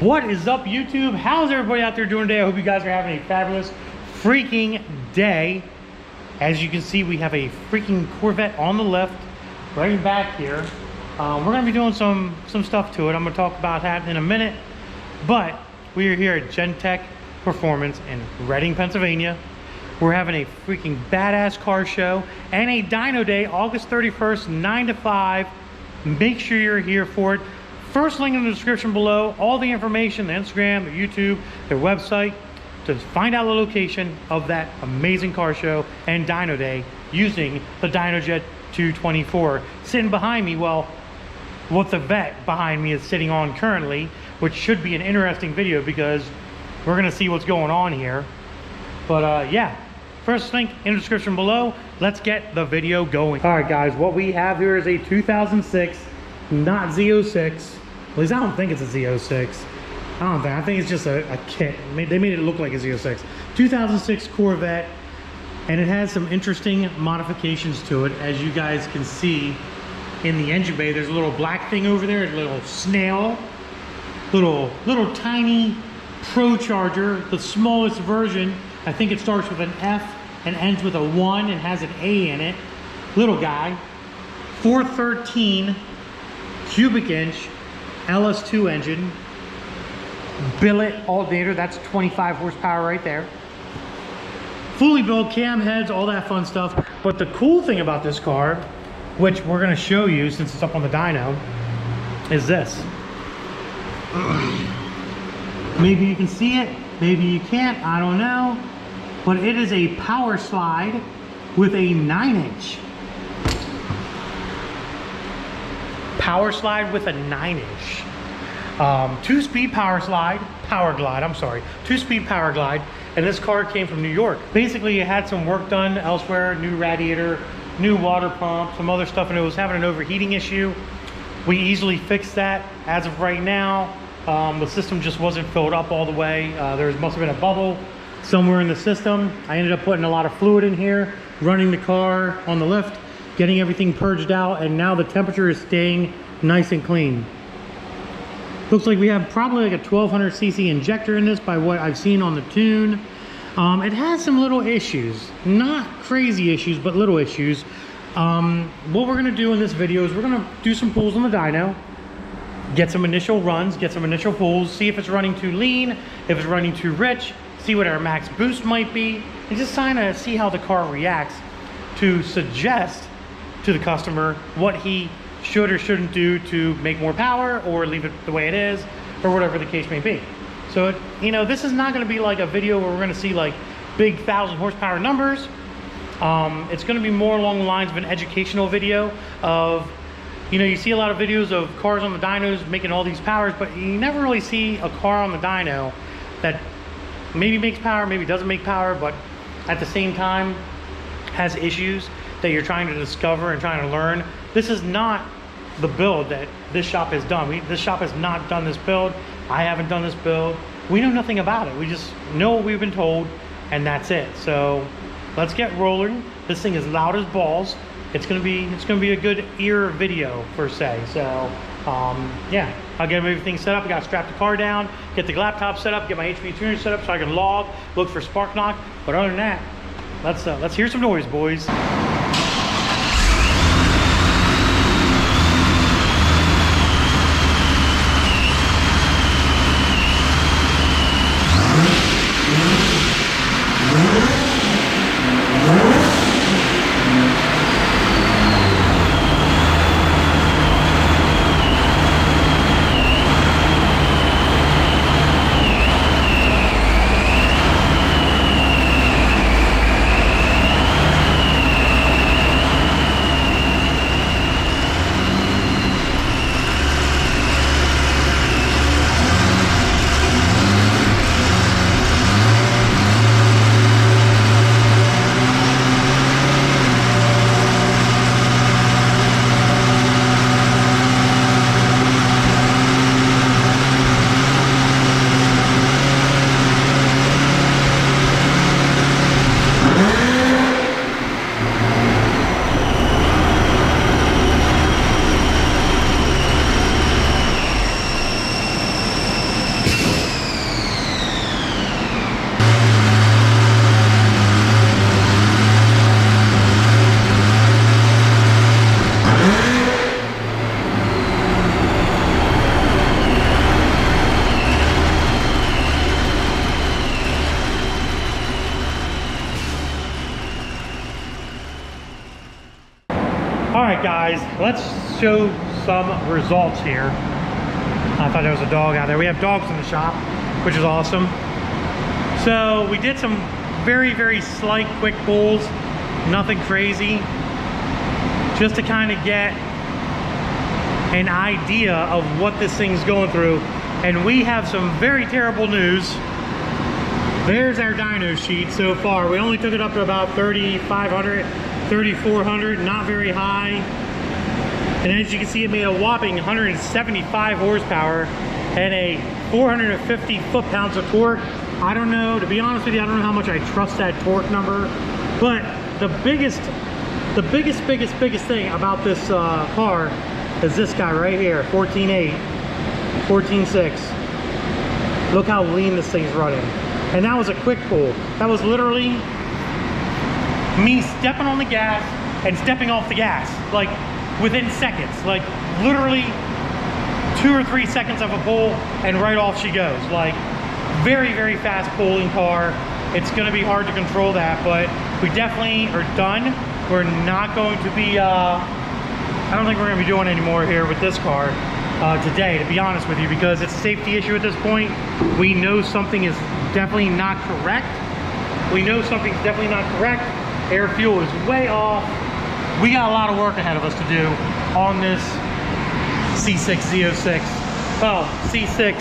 What is up, YouTube? How's everybody out there doing today? I hope you guys are having a fabulous freaking day. As you can see, we have a freaking Corvette on the left, right back here. We're gonna be doing some stuff to it. I'm gonna talk about that in a minute. But we are here at Gentek Performance in Reading, Pennsylvania. We're having a freaking badass car show and a dyno day, August 31st, 9 to 5. Make sure you're here for it. First link in the description below, all the information, the Instagram, the YouTube, their website, to find out the location of that amazing car show and dyno day using the DynoJet 224. Sitting behind me, well, what the vet behind me is sitting on currently, which should be an interesting video because we're gonna see what's going on here. But yeah, first link in the description below. Let's get the video going. All right, guys, what we have here is a 2006, not Z06. At least I don't think it's a Z06. I think it's just a kit. They made it look like a Z06. 2006 Corvette, and it has some interesting modifications to it. As you guys can see in the engine bay, there's a little black thing over there, a little snail, little tiny Pro Charger, the smallest version. I think it starts with an F and ends with a 1 and has an A in it. Little guy, 413 cubic inch LS2 engine, billet alternator, that's 25 horsepower right there. Fully built cam heads, all that fun stuff. But the cool thing about this car, which we're gonna show you since it's up on the dyno, is this. Maybe you can see it, maybe you can't, I don't know. But it is a power slide with a 9-inch. Power slide with a 9-inch. 2-speed power glide, I'm sorry. 2-speed power glide. And this car came from New York. Basically, it had some work done elsewhere, new radiator, new water pump, some other stuff, and it was having an overheating issue. We easily fixed that. As of right now, the system just wasn't filled up all the way. There must have been a bubble somewhere in the system. I ended up putting a lot of fluid in here, running the car on the lift, getting everything purged out, and now the temperature is staying nice and clean. Looks like we have probably like a 1200cc injector in this by what I've seen on the tune. It has some little issues, not crazy issues, but little issues. What we're gonna do in this video is we're gonna do some pulls on the dyno, get some initial runs, get some initial pulls, see if it's running too lean, if it's running too rich, see what our max boost might be, and just kind of see how the car reacts to suggest to the customer what he should or shouldn't do to make more power or leave it the way it is, or whatever the case may be. So, you know, this is not going to be like a video where we're going to see like big 1,000 horsepower numbers. It's going to be more along the lines of an educational video of, you know, you see a lot of videos of cars on the dynos making all these powers, but you never really see a car on the dyno that maybe makes power, maybe doesn't make power, but at the same time has issues that you're trying to discover and trying to learn. This is not the build that this shop has done. This shop has not done this build. I haven't done this build. We know nothing about it. We just know what we've been told, and that's it. So let's get rolling. This thing is loud as balls. It's gonna be a good ear video per se. So yeah, I'll get everything set up. I gotta strap the car down, get the laptop set up, get my HP tuner set up so I can log, look for spark knock. But other than that, let's hear some noise, boys. All right, guys, let's show some results here. I thought there was a dog out there. We have dogs in the shop, which is awesome. So we did some very, very slight quick pulls, nothing crazy, just to kind of get an idea of what this thing's going through. And we have some very terrible news. There's our dyno sheet so far. We only took it up to about 3,500, 3,400, not very high. And as you can see, it made a whopping 175 horsepower and a 450 foot-pounds of torque. I don't know, to be honest with you, I don't know how much I trust that torque number. But the biggest thing about this car is this guy right here, 14.8, 14.6. Look how lean this thing's running. And that was a quick pull. That was literally me stepping on the gas and stepping off the gas, like within seconds, like literally 2 or 3 seconds of a pull and right off she goes. Like very, very fast pulling car. It's gonna be hard to control that, but we definitely are done. We're not going to be, I don't think we're gonna be doing any more here with this car today, to be honest with you, because it's a safety issue at this point. We know something is definitely not correct. We know something's definitely not correct. Air fuel is way off. We got a lot of work ahead of us to do on this C6 Z06. Oh, C6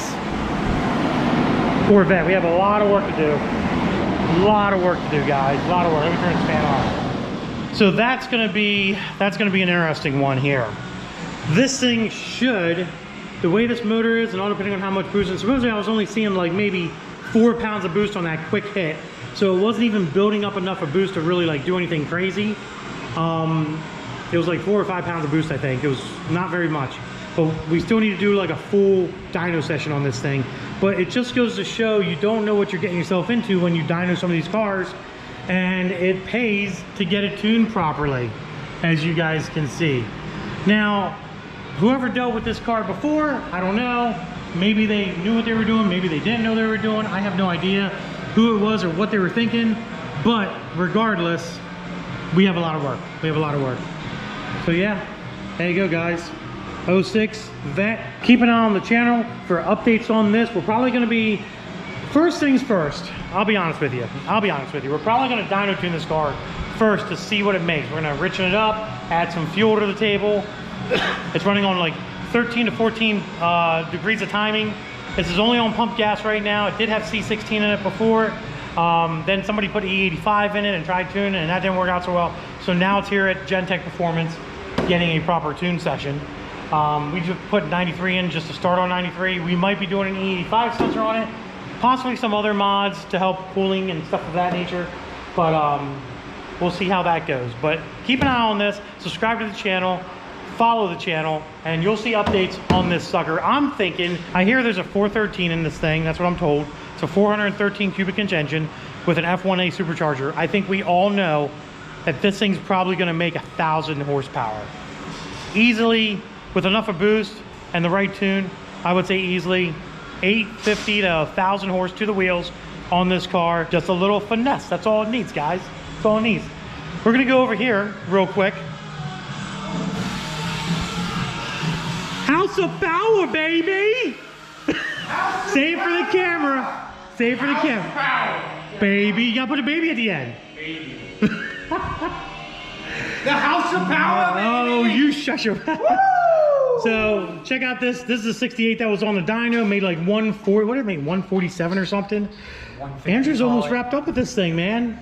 Corvette. We have a lot of work to do. A lot of work to do, guys. A lot of work. Let me turn this fan off. So that's gonna be an interesting one here. This thing should, the way this motor is, and all depending on how much boost, and supposedly I was only seeing like maybe 4 pounds of boost on that quick hit. So it wasn't even building up enough of boost to really like do anything crazy. It was like 4 or 5 pounds of boost, I think. It was not very much. But we still need to do like a full dyno session on this thing. But it just goes to show you don't know what you're getting yourself into when you dyno some of these cars. And it pays to get it tuned properly, as you guys can see. Now, whoever dealt with this car before, I don't know. Maybe they knew what they were doing, maybe they didn't know they were doing. I have no idea who it was or what they were thinking. But regardless, we have a lot of work. We have a lot of work. So yeah, there you go, guys. 06 Vet. Keep an eye on the channel for updates on this. We're probably gonna be, first things first, I'll be honest with you. We're probably gonna dyno tune this car first to see what it makes. We're gonna richen it up, add some fuel to the table. It's running on like 13 to 14 degrees of timing. This is only on pump gas right now. It did have C16 in it before. Then somebody put E85 in it and tried tuning, and that didn't work out so well. So now it's here at Gentek Performance getting a proper tune session. We just put 93 in just to start on 93. We might be doing an E85 sensor on it, possibly some other mods to help cooling and stuff of that nature. But we'll see how that goes. But keep an eye on this, subscribe to the channel, follow the channel, and you'll see updates on this sucker. I'm thinking, I hear there's a 413 in this thing, that's what I'm told. It's a 413 cubic inch engine with an F1A supercharger. I think we all know that this thing's probably gonna make 1,000 horsepower. Easily, with enough of boost and the right tune, I would say easily 850 to 1,000 horse to the wheels on this car. Just a little finesse, that's all it needs, guys. That's all it needs. We're gonna go over here real quick. House of Power, baby! Save for the camera. Save for the camera. Power. Baby, you gotta put a baby at the end. Baby. The House of Power, baby! Oh, you shush your mouth. So, check out this. This is a 68 that was on the dyno, made like 140, what did it make, 147 or something? Andrew's almost wrapped up with this thing, man.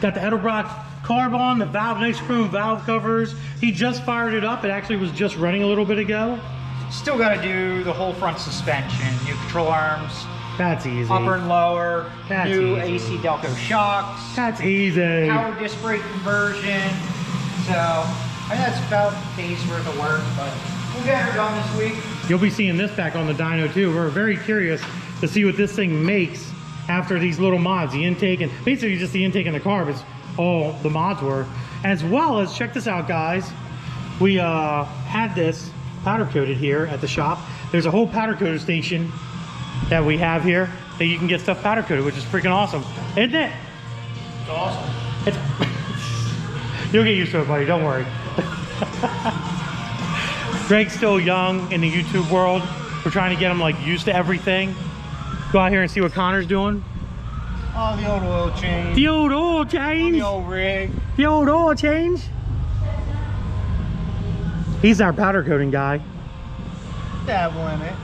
Got the Edelbrock carb on, the valve, nice chrome valve covers. He just fired it up. It actually was just running a little bit ago. Still got to do the whole front suspension, new control arms. That's easy. Upper and lower. That's new easy. AC Delco shocks. That's easy. Power disc brake conversion. So, I mean, that's about a day's worth of work, but we'll get her done this week. You'll be seeing this back on the dyno too. We're very curious to see what this thing makes after these little mods. The intake, and basically just the intake and the carb is all the mods were. As well as, check this out, guys. We had this powder coated here at the shop. There's a whole powder coater station that we have here that you can get stuff powder coated, which is freaking awesome, isn't it? It's awesome. It's you'll get used to it, buddy, don't worry. Greg's still young in the YouTube world. We're trying to get him like used to everything. Go out here and see what Connor's doing. Oh, the old oil change. The old oil change. The old rig. The old oil change. He's our powder coating guy. Dabble in it.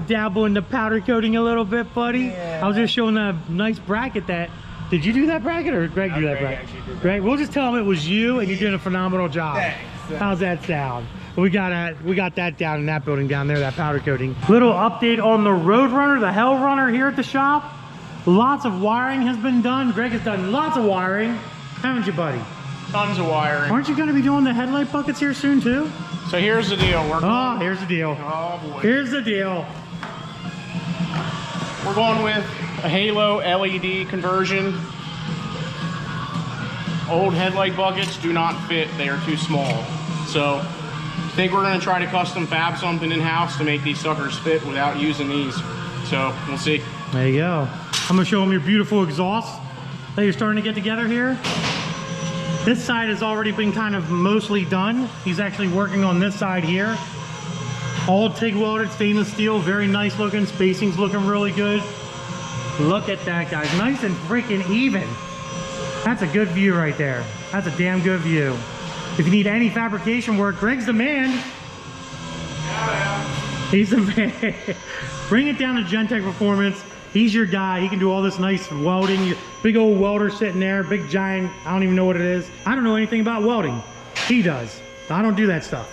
Dabble in the powder coating a little bit, buddy. Yeah. I was just showing a nice bracket that. Did you do that bracket or Greg do that bracket? Greg, we'll just tell him it was you and you're doing a phenomenal job. Thanks. How's that sound? We got that down in that building down there, that powder coating. Little update on the Roadrunner, the Hell Runner here at the shop. Lots of wiring has been done. Greg has done lots of wiring, haven't you, buddy? Tons of wiring. Aren't you going to be doing the headlight buckets here soon too? So here's the deal. Here's the deal. Oh boy. Here's the deal. We're going with a Halo LED conversion. Old headlight buckets do not fit. They are too small. So I think we're going to try to custom fab something in-house to make these suckers fit without using these. So we'll see. There you go. I'm going to show them your beautiful exhaust that you're starting to get together here. This side has already been kind of mostly done. He's actually working on this side here. All TIG welded stainless steel, very nice looking. Spacing's looking really good. Look at that, guys. Nice and freaking even. That's a good view right there. That's a damn good view. If you need any fabrication work, Greg's the man. He's the man. Bring it down to Gentek Performance. He's your guy. He can do all this nice welding. Big old welder sitting there, big giant, I don't even know what it is. I don't know anything about welding. He does. I don't do that stuff.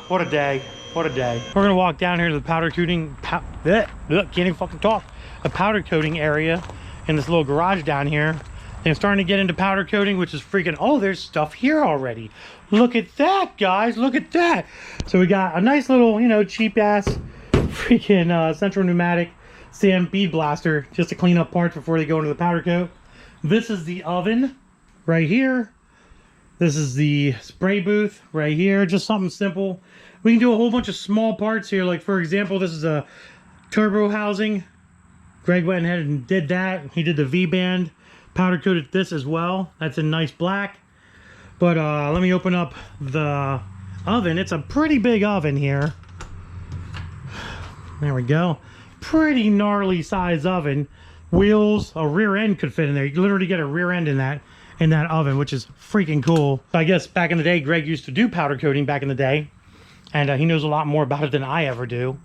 What a day. What a day. We're gonna walk down here to the powder coating, can't even fucking talk. A powder coating area in this little garage down here. And I'm starting to get into powder coating, which is freaking, oh, there's stuff here already. Look at that, guys, look at that. So we got a nice little, you know, cheap ass freaking central pneumatic sand bead blaster just to clean up parts before they go into the powder coat. This is the oven right here. This is the spray booth right here, just something simple. We can do a whole bunch of small parts here. Like for example, this is a turbo housing. Greg went ahead and did that. He did the V-band, powder coated this as well. That's in nice black. But let me open up the oven. It's a pretty big oven here. There we go. Pretty gnarly size oven. Wheels, a rear end could fit in there. You can literally get a rear end in that oven, which is freaking cool. I guess back in the day, Greg used to do powder coating back in the day. And he knows a lot more about it than I ever do.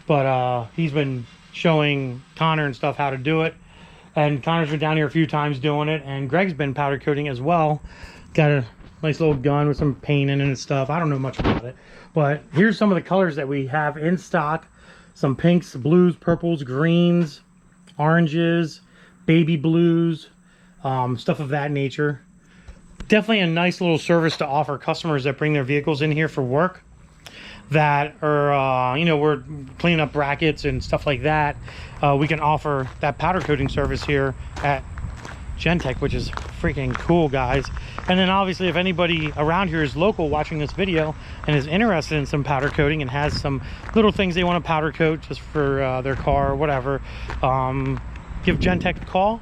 But he's been showing Connor and stuff how to do it. And Connor's been down here a few times doing it. And Greg's been powder coating as well. Got a nice little gun with some paint in it and stuff. I don't know much about it. But here's some of the colors that we have in stock. Some pinks, blues, purples, greens, oranges, baby blues, stuff of that nature. Definitely a nice little service to offer customers that bring their vehicles in here for work. That are, you know, we're cleaning up brackets and stuff like that. We can offer that powder coating service here at Gentek, which is freaking cool, guys. And then obviously if anybody around here is local watching this video and is interested in some powder coating and has some little things they want to powder coat just for their car or whatever, give Gentek a call,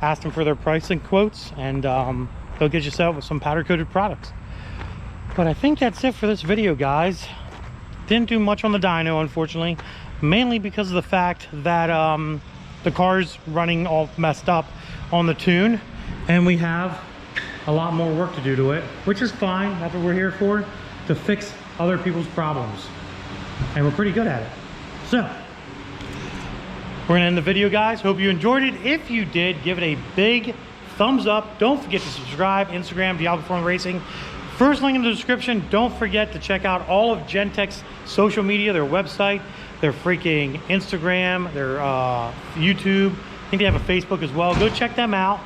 ask them for their pricing quotes, and they'll get you set up with some powder coated products. But I think that's it for this video, guys. Didn't do much on the dyno, unfortunately, mainly because of the fact that the car's running all messed up on the tune, and we have a lot more work to do to it, which is fine. That's what we're here for, to fix other people's problems, and we're pretty good at it. So we're gonna end the video, guys. Hope you enjoyed it. If you did, give it a big thumbs up. Don't forget to subscribe. Instagram, Diablo Performance Racing. First link in the description. Don't forget to check out all of Gentek's social media, their website, their freaking Instagram, their YouTube. I think they have a Facebook as well. Go check them out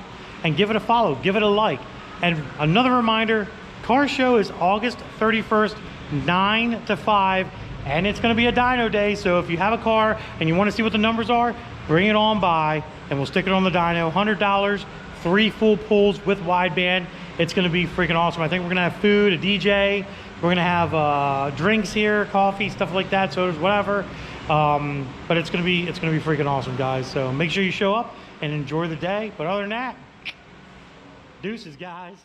and give it a follow, give it a like. And another reminder, car show is August 31st, 9 to 5, and it's gonna be a dyno day. So if you have a car and you wanna see what the numbers are, bring it on by and we'll stick it on the dyno. $100, 3 full pulls with wideband. It's gonna be freaking awesome. I think we're gonna have food, a DJ. We're gonna have drinks here, coffee, stuff like that, sodas, whatever. But it's gonna be freaking awesome, guys. So make sure you show up and enjoy the day. But other than that, deuces, guys.